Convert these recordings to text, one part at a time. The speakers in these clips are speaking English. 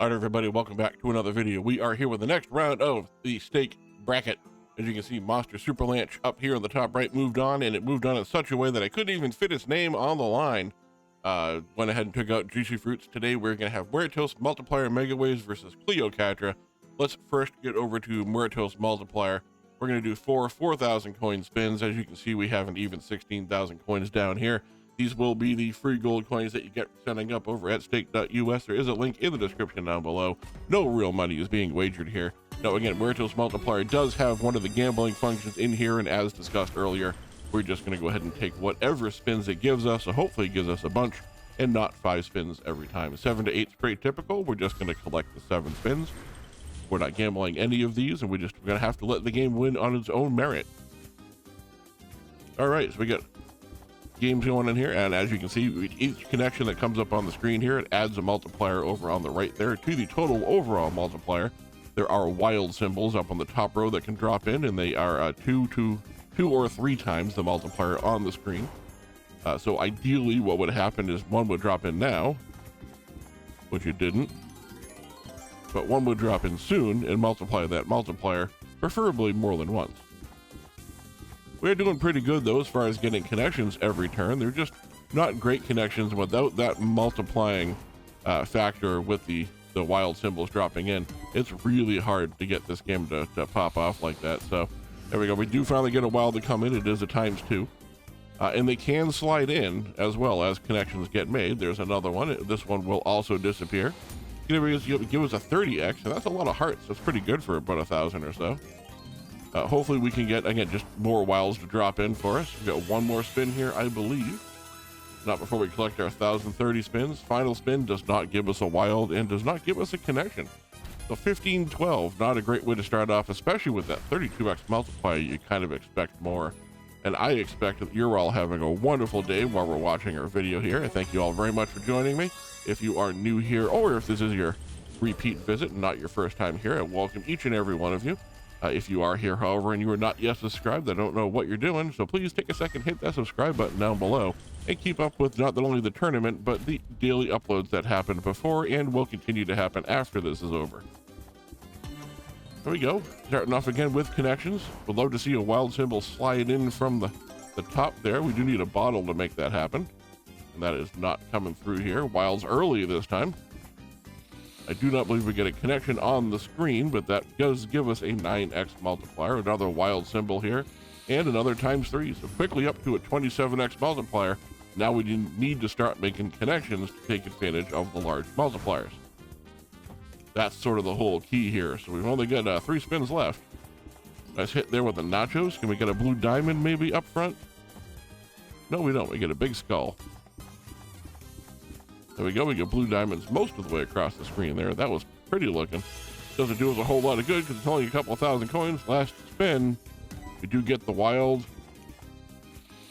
All right, everybody, welcome back to another video. We are here with the next round of the stake bracket. As you can see, Monster Super Lanch up here in the top right moved on, and it moved on in such a way that I couldn't even fit its name on the line. Went ahead and took out Juicy Fruits. Today, we're going to have Muertos Multiplier Mega Waves versus Cleocatra. Let's first get over to Muertos Multiplier. We're going to do 4,000 coin spins. As you can see, we have an even 16,000 coins down here. These will be the free gold coins that you get for setting up over at stake.us. There is a link in the description down below. No real money is being wagered here. Now, again, Muertos Multiplier does have one of the gambling functions in here, and as discussed earlier, we're just going to go ahead and take whatever spins it gives us. So hopefully it gives us a bunch and not 5 spins every time. 7 to 8 is pretty typical. We're just going to collect the 7 spins. We're not gambling any of these, and we're going to have to let the game win on its own merit. All right, so we got games going in here, and as you can see, each connection that comes up on the screen here, it adds a multiplier over on the right there to the total overall multiplier. There are wild symbols up on the top row that can drop in, and they are 2 or 3 times the multiplier on the screen. So ideally what would happen is one would drop in now, which it didn't, but one would drop in soon and multiply that multiplier, preferably more than once. We're doing pretty good though as far as getting connections every turn. They're just not great connections without that multiplying factor with the wild symbols dropping in. It's really hard to get this game to pop off like that. So there we go. We do finally get a wild to come in. It is a ×2. And they can slide in as well as connections get made. There's another one. This one will also disappear. Give us a 30x, and that's a lot of hearts. That's pretty good for about 1,000 or so. Hopefully we can get, again, just more wilds to drop in for us. We've got one more spin here, I believe. Not before we collect our 1,030 spins. Final spin does not give us a wild and does not give us a connection. So 15-12, not a great way to start off, especially with that 32x multiplier. You kind of expect more. And I expect that you're all having a wonderful day while we're watching our video here. I thank you all very much for joining me. If you are new here, or if this is your repeat visit and not your first time here, I welcome each and every one of you. If you are here, however, and you are not yet subscribed, I don't know what you're doing, so please take a second, hit that subscribe button down below, and keep up with not only the tournament, but the daily uploads that happened before and will continue to happen after this is over. There we go. Starting off again with connections. Would love to see a wild symbol slide in from the top there. We do need a bottle to make that happen, and that is not coming through here. Wilds early this time. I do not believe we get a connection on the screen, but that does give us a 9x multiplier. Another wild symbol here, and another ×3. So quickly up to a 27x multiplier. Now we need to start making connections to take advantage of the large multipliers. That's sort of the whole key here. So we've only got 3 spins left. Nice hit there with the nachos. Can we get a blue diamond maybe up front? No, we don't. We get a big skull. There we go. We get blue diamonds most of the way across the screen there. That was pretty looking. Doesn't do us a whole lot of good because it's only a couple of 1,000 coins. Last spin, we do get the wild.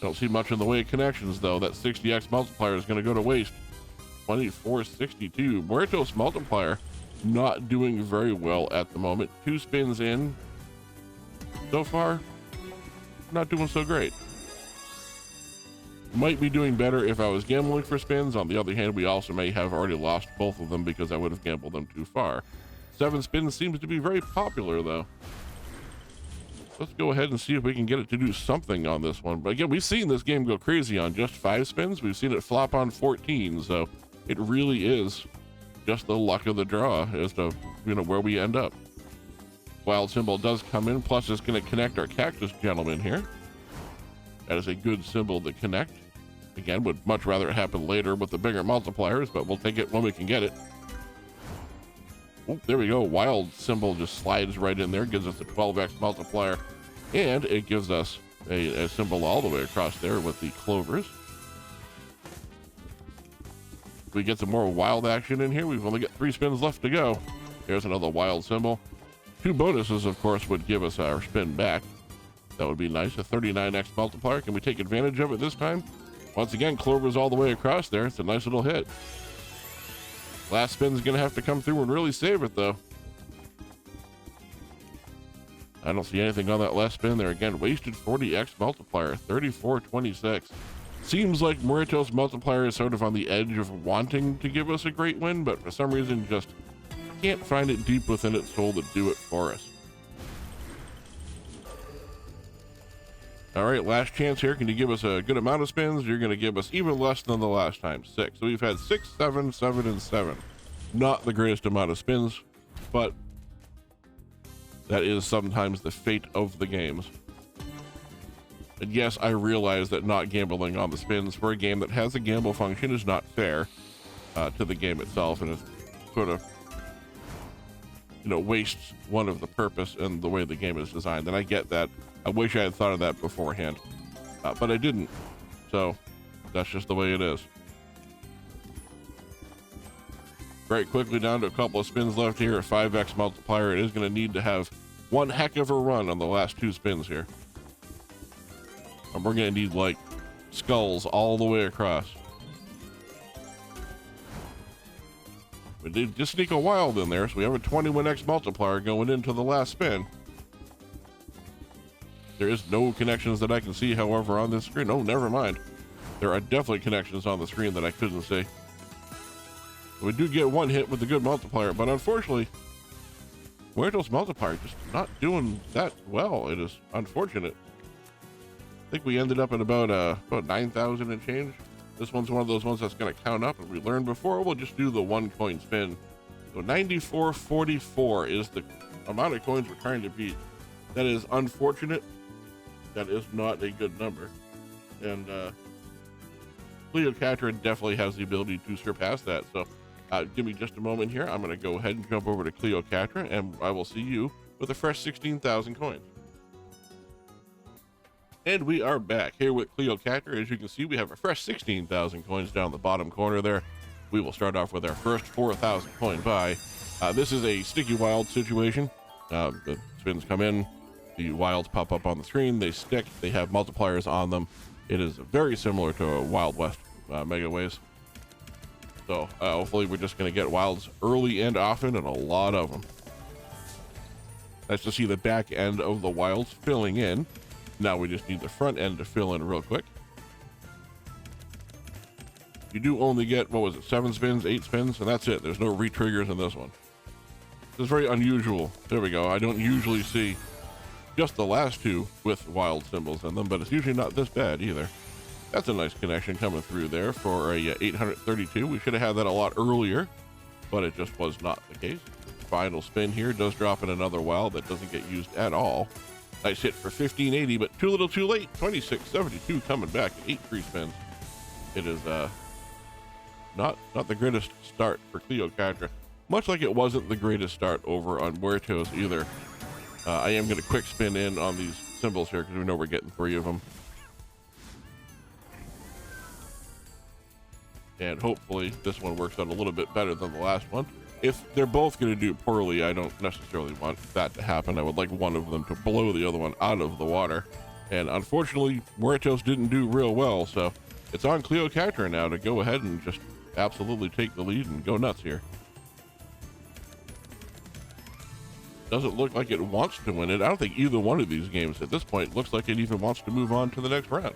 Don't see much in the way of connections though. That 60x multiplier is going to go to waste. 2462. Muertos Multiplier not doing very well at the moment. 2 spins in so far. Not doing so great. Might be doing better if I was gambling for spins. On the other hand, we also may have already lost both of them because I would have gambled them too far. 7 spins seems to be very popular though. Let's go ahead and see if we can get it to do something on this one. But again, we've seen this game go crazy on just 5 spins. We've seen it flop on 14, so it really is just the luck of the draw as to where we end up. Wild symbol does come in, plus it's going to connect our cactus gentleman here. That is a good symbol to connect. Again, would much rather it happen later with the bigger multipliers, but we'll take it when we can get it. Oh, there we go. Wild symbol just slides right in there, gives us a 12x multiplier, and it gives us a symbol all the way across there with the clovers. We get some more wild action in here. We've only got 3 spins left to go. There's another wild symbol. 2 bonuses, of course, would give us our spin back. That would be nice. A 39x multiplier. Can we take advantage of it this time? Once again, clovers all the way across there. It's a nice little hit. Last spin's going to have to come through and really save it, though. I don't see anything on that last spin there. Again, wasted 40x multiplier. 3426. Seems like Muertos Multiplier is sort of on the edge of wanting to give us a great win, but for some reason just can't find it deep within its soul to do it for us. All right, last chance here. Can you give us a good amount of spins? You're going to give us even less than the last time, 6. So we've had 6, 7, 7, and 7. Not the greatest amount of spins, but that is sometimes the fate of the games. And yes, I realize that not gambling on the spins for a game that has a gamble function is not fair to the game itself, and it sort of, you know, wastes one of the purpose and the way the game is designed. And I get that. I wish I had thought of that beforehand, but I didn't. So that's just the way it is. Very quickly down to a couple of spins left here. A 5x multiplier. It is going to need to have one heck of a run on the last 2 spins here. And we're going to need like skulls all the way across. We did just sneak a wild in there, so we have a 21x multiplier going into the last spin. There is no connections that I can see, however, on this screen. Oh, never mind. There are definitely connections on the screen that I couldn't see. We do get one hit with the good multiplier, but unfortunately, Muertos Multiplier just not doing that well. It is unfortunate. I think we ended up at about 9,000 and change. This one's one of those ones that's going to count up, and we learned before. We'll just do the 1 coin spin. So 94.44 is the amount of coins we're trying to beat. That is unfortunate. That is not a good number. And Cleocatra definitely has the ability to surpass that. So give me just a moment here. I'm going to go ahead and jump over to Cleocatra, and I will see you with a fresh 16,000 coins. And we are back here with Cleocatra. As you can see, we have a fresh 16,000 coins down the bottom corner there. We will start off with our first 4,000 coin buy. This is a sticky wild situation. The spins come in, the wilds pop up on the screen, they stick, they have multipliers on them. It is very similar to a Wild West Mega Ways. So hopefully we're just going to get wilds early and often, and a lot of them. Nice to see the back end of the wilds filling in. Now we just need the front end to fill in real quick. You do only get, what was it, 7 spins, 8 spins, and that's it. There's no re-triggers in this one. This is very unusual. There we go. I don't usually see just the last 2 with wild symbols in them, but it's usually not this bad either. That's a nice connection coming through there for a 832. We should have had that a lot earlier, but it just was not the case. Final spin here does drop in another wild that doesn't get used at all. Nice hit for 1580, but too little too late. 2672 coming back at 8 free spins. It is not the greatest start for Cleocatra, much like it wasn't the greatest start over on Muertos either. I am going to quick spin in on these symbols here because we know we're getting 3 of them. And hopefully this one works out a little bit better than the last one. If they're both going to do poorly, I don't necessarily want that to happen. I would like one of them to blow the other one out of the water. And unfortunately, Muertos didn't do real well, so it's on Cleocatra now to go ahead and just absolutely take the lead and go nuts here. Doesn't look like it wants to win it. I don't think either one of these games at this point looks like it even wants to move on to the next round.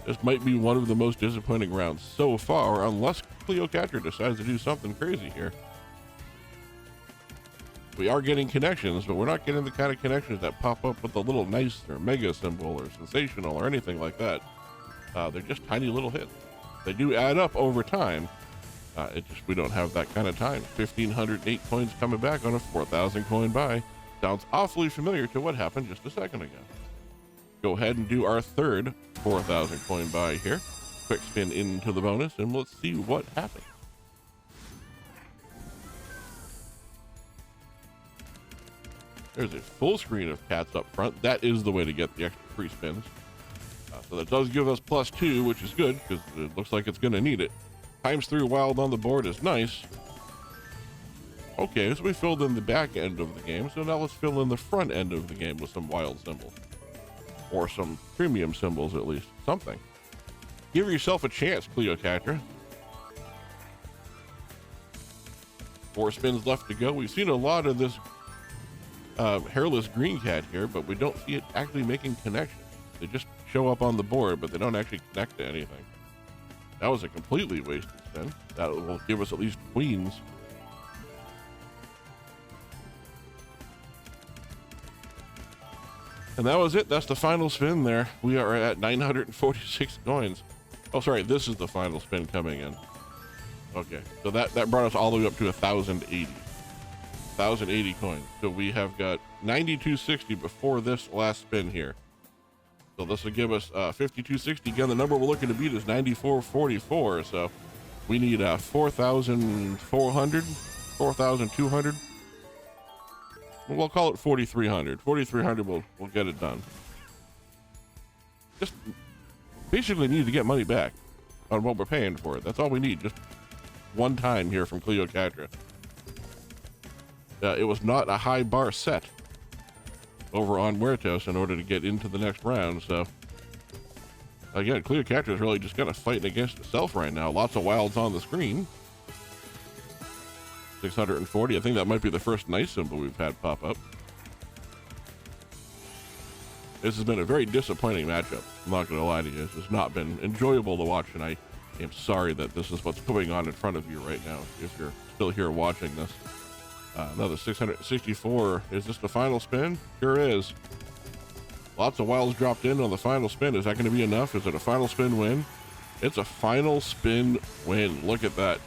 This might be one of the most disappointing rounds so far, unless Cleocatra decides to do something crazy here. We are getting connections, but we're not getting the kind of connections that pop up with a little nice or mega symbol or sensational or anything like that. They're just tiny little hits. They do add up over time. We don't have that kind of time. 1,508 coins coming back on a 4,000 coin buy. Sounds awfully familiar to what happened just a second ago. Go ahead and do our third 4,000 coin buy here. Quick spin into the bonus, and let's see what happens. There's a full screen of cats up front. That is the way to get the extra free spins. So that does give us +2, which is good because it looks like it's going to need it. ×3 wild on the board is nice. Okay, so we filled in the back end of the game. So now let's fill in the front end of the game with some wild symbols. Or some premium symbols at least. Something. Give yourself a chance, Cleocatra. 4 spins left to go. We've seen a lot of this hairless green cat here, but we don't see it actually making connections. They just show up on the board, but they don't actually connect to anything. That was a completely wasted spin. That will give us at least queens. And that was it. That's the final spin there. We are at 946 coins. Oh, sorry. This is the final spin coming in. Okay. So that brought us all the way up to 1,080. 1,080 coins. So we have got 9,260 before this last spin here. So this will give us 5,260. Again, the number we're looking to beat is 9,444. So we need 4,400, 4,200. We'll call it 4,300. 4,300 we'll get it done. Just basically need to get money back on what we're paying for it. That's all we need. Just one time here from Cleocatra. It was not a high bar set over on Muertos in order to get into the next round. So again, Cleocatra is really just kind of fighting against itself right now. Lots of wilds on the screen. 640. I think that might be the first nice symbol we've had pop up. This has been a very disappointing matchup. I'm not going to lie to you. It's not been enjoyable to watch, and I am sorry that this is what's going on in front of you right now, if you're still here watching this. Another 664. Is this the final spin? Sure is. Lots of wilds dropped in on the final spin. Is that going to be enough? Is it a final spin win? It's a final spin win. Look at that.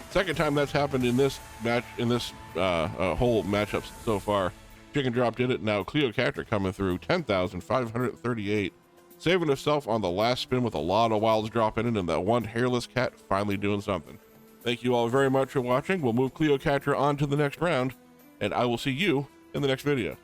Second time that's happened in this match, in this whole matchups so far. Chicken dropped in it. Now Cleocatra coming through 10,538, saving herself on the last spin with a lot of wilds dropping in, and that one hairless cat finally doing something. Thank you all very much for watching. We'll move Cleocatra on to the next round, and I will see you in the next video.